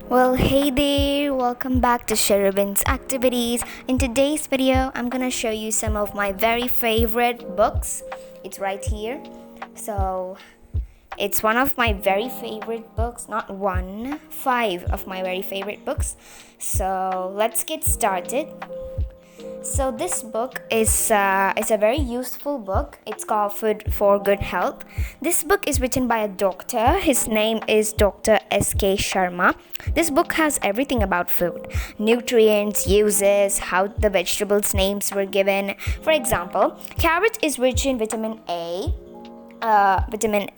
Well, hey there, welcome back to Cherubin's Activities. In today's video, I'm gonna show you some of my very favorite books. It's right here. So, it's one of my very favorite books, not one, five of my very favorite books. So, let's get started. So this book is a very useful book. It's called Food for Good Health. This book is written by a doctor. His name is Dr. S.K. Sharma. This book has everything about food, nutrients, uses, how the vegetables names were given. For example, carrot is rich in vitamin A. Vitamin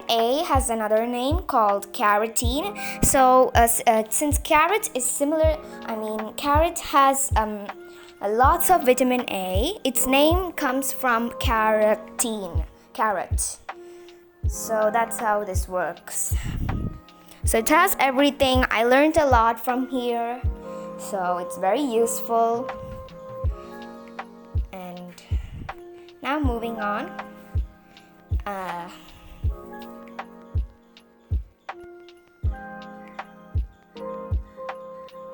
A has another name called carotene. Since carrot is similar, carrot has lots of vitamin A. Its name comes from carotene, carrot. So that's how this works. So it has everything. I learned a lot from here. So it's very useful. And now moving on.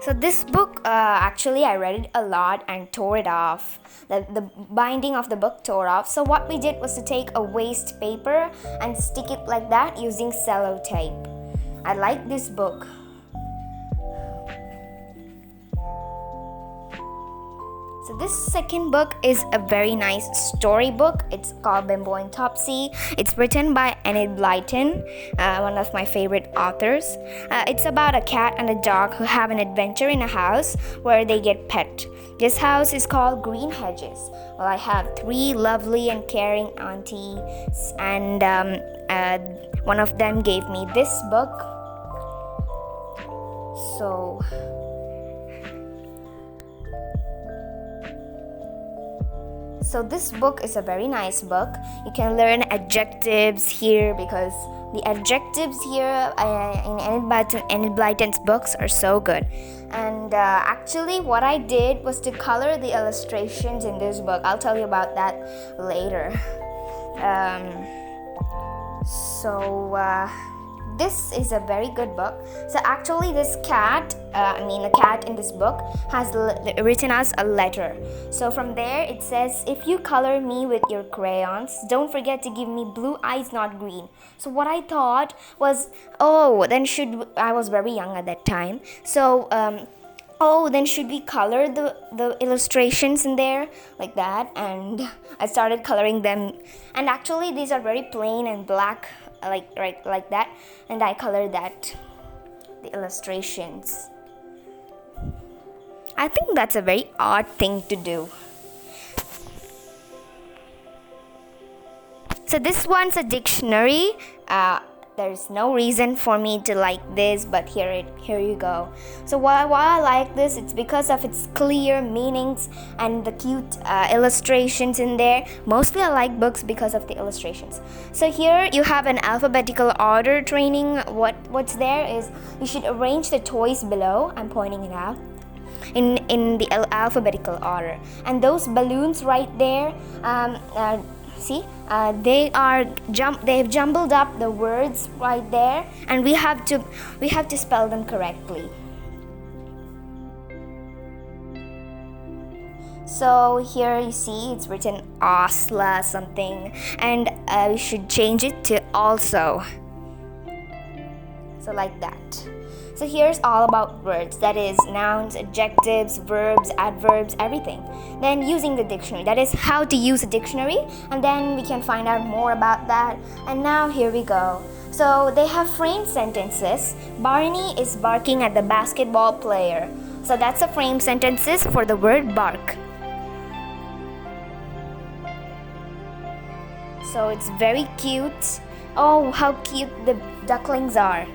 So this book, actually I read it a lot and tore it off. The binding of the book tore off. So what we did was to take a waste paper and stick it like that using sellotape. I like this book. So this second book is a very nice story book. It's called Bimbo and Topsy. It's written by Enid Blyton, one of my favorite authors. It's about a cat and a dog who have an adventure in a house where they get pet. This house is called Green Hedges. Well, I have three lovely and caring aunties, and one of them gave me this book. So this book is a very nice book. You can learn adjectives here because the adjectives here in Enid Blyton's books are so good. And actually what I did was to color the illustrations in this book. I'll tell you about that later. This is a very good book. So actually this cat, the cat in this book has written us a letter. So from there it says, if you color me with your crayons, don't forget to give me blue eyes, not green. So what I thought was, I was very young at that time. So, then should we color the illustrations in there like that? And I started coloring them. And actually these are very plain and black, like that. And I colored the illustrations. I think that's a very odd thing to do. So this one's a dictionary. There's no reason for me to like this, but here you go. So why I like this, it's because of its clear meanings and the cute illustrations in there. Mostly I like books because of the illustrations. So here you have an alphabetical order training. What's there is you should arrange the toys below. I'm pointing it out in the alphabetical order, and those balloons right there, they've jumbled up the words right there, and we have to spell them correctly. So here you see it's written Osla something, and we should change it to also. So like that. So here's all about words, that is nouns, adjectives, verbs, adverbs, everything. Then using the dictionary, that is how to use a dictionary, and then we can find out more about that. And now here we go. So they have framed sentences. Barney is barking at the basketball player. So that's a framed sentences for the word bark. So it's very cute. Oh, how cute the ducklings are.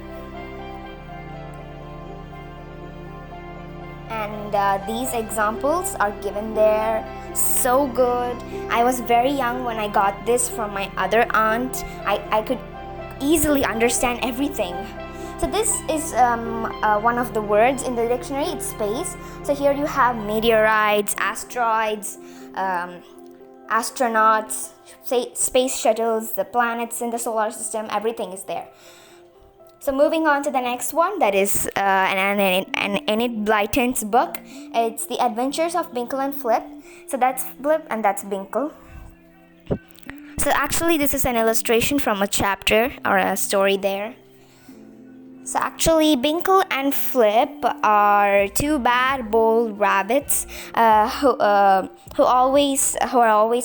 And these examples are given there. So good. I was very young when I got this from my other aunt. I could easily understand everything. So this is one of the words in the dictionary. It's space. So here you have meteorites, asteroids, astronauts, space shuttles, the planets in the solar system, everything is there. So moving on to the next one, that is an Enid Blyton's book. It's The Adventures of Binkle and Flip. So that's Flip and that's Binkle. So actually this is an illustration from a chapter or a story there. So actually Binkle and Flip are two bad, bold rabbits who are always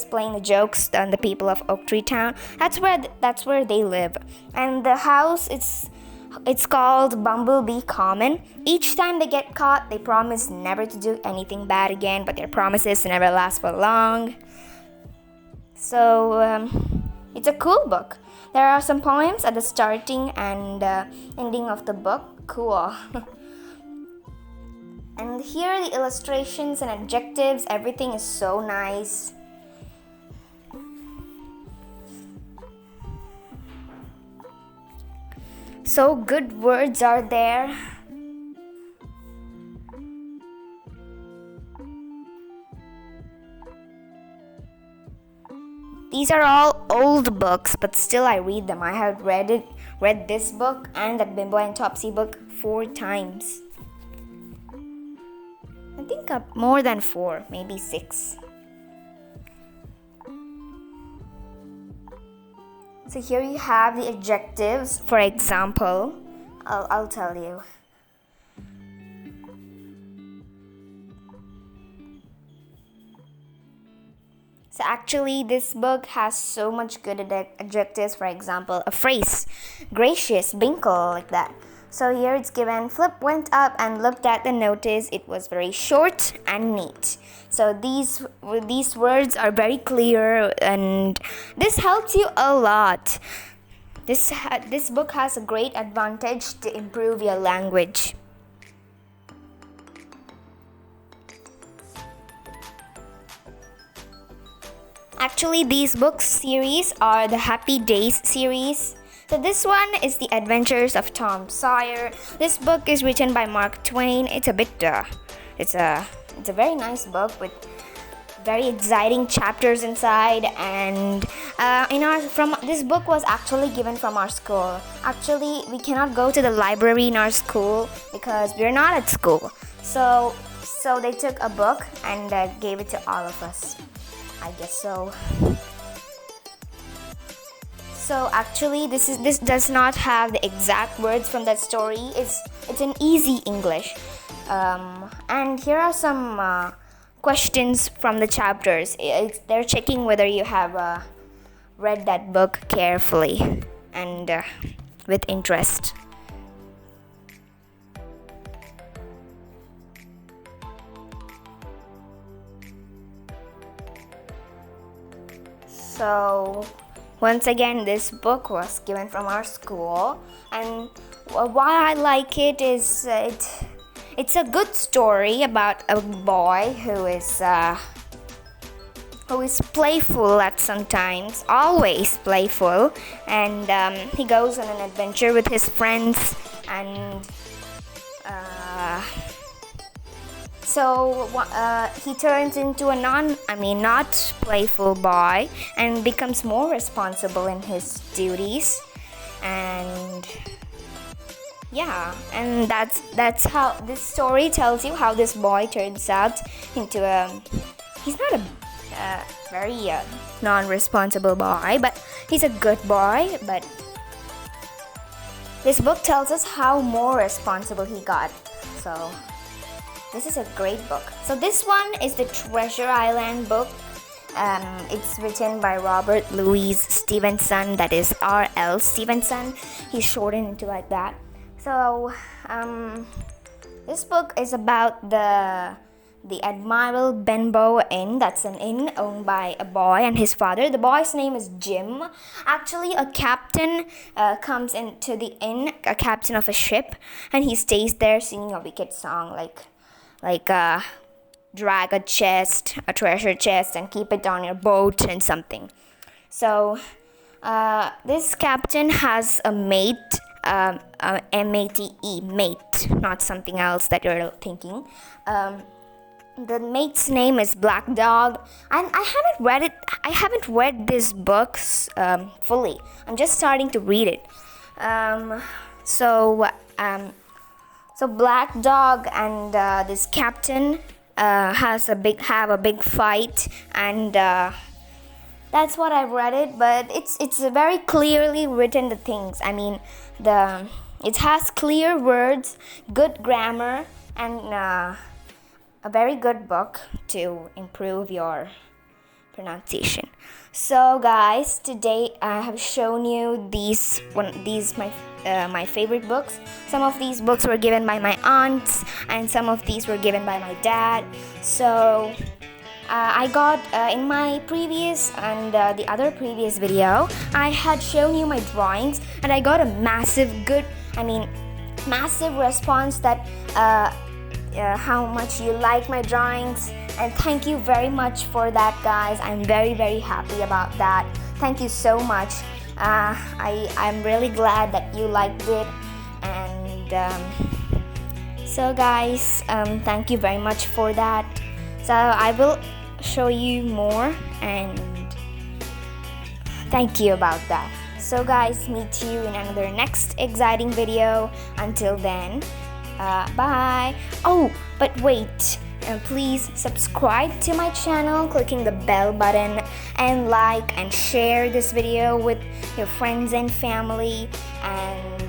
playing jokes on the people of Oak Tree Town. That's where they live. And the house it's called Bumblebee Common. Each time they get caught, they promise never to do anything bad again, but their promises never last for long. So it's a cool book. There are some poems at the starting and ending of the book. Cool. And here are the illustrations and adjectives. Everything is so nice. So good words are there. These are all old books, but still I read them. I have read this book and that Bimbo and Topsy book 4 times. I think more than 4, maybe 6. So here you have the adjectives. For example, I'll tell you. So actually this book has so much good adjectives. For example, a phrase, gracious, Binkle, like that. So here it's given, Flip went up and looked at the notice. It was very short and neat. So these words are very clear and this helps you a lot. This book has a great advantage to improve your language. Actually, these books series are the Happy Days series. So this one is The Adventures of Tom Sawyer. This book is written by Mark Twain. It's a bit, it's a very nice book with very exciting chapters inside. And this book was actually given from our school. Actually, we cannot go to the library in our school because we're not at school. So they took a book and gave it to all of us. I guess so. So actually, this does not have the exact words from that story. It's an easy English. And here are some questions from the chapters. They're checking whether you have read that book carefully and with interest. So once again, this book was given from our school, and why I like it is it's a good story about a boy who is playful at sometimes, always playful, and he goes on an adventure with his friends, and so he turns into a not playful boy and becomes more responsible in his duties. And yeah, and that's how this story tells you how this boy turns out into he's not a very non-responsible boy, but he's a good boy. But this book tells us how more responsible he got. So this is a great book. So this one is the Treasure Island book. It's written by Robert Louis Stevenson, that is R.L. Stevenson. He's shortened into like that. So this book is about the Admiral Benbow Inn. That's an inn owned by a boy and his father. The boy's name is Jim. Actually, a captain comes into the inn, a captain of a ship, and he stays there singing a wicked song like drag a treasure chest and keep it on your boat and something. So this captain has a mate, M-A-T-E, mate, not something else that you're thinking. the mate's name is Black Dog, and I haven't read it. I haven't read these books fully. I'm just starting to read it. So Black Dog and this captain have a big fight, and that's what I've read it. But it's very clearly written, the things. I mean, it has clear words, good grammar, and a very good book to improve your pronunciation. So guys, today I have shown you my favorite books. Some of these books were given by my aunts, and some of these were given by my dad. So I got in my previous and the other previous video, I had shown you my drawings, and I got a massive response that how much you like my drawings, and thank you very much for that, guys. I'm very, very happy about that. Thank you so much. I'm really glad that you liked it, and so guys, thank you very much for that. So I will show you more, and thank you about that. So guys, meet you in another next exciting video. Until then, bye. Oh, but wait, please subscribe to my channel, clicking the bell button, and like and share this video with your friends and family. And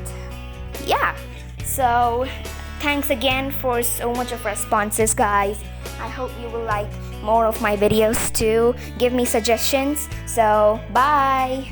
yeah, so thanks again for so much of responses, guys. I hope you will like more of my videos too. Give me suggestions. So bye.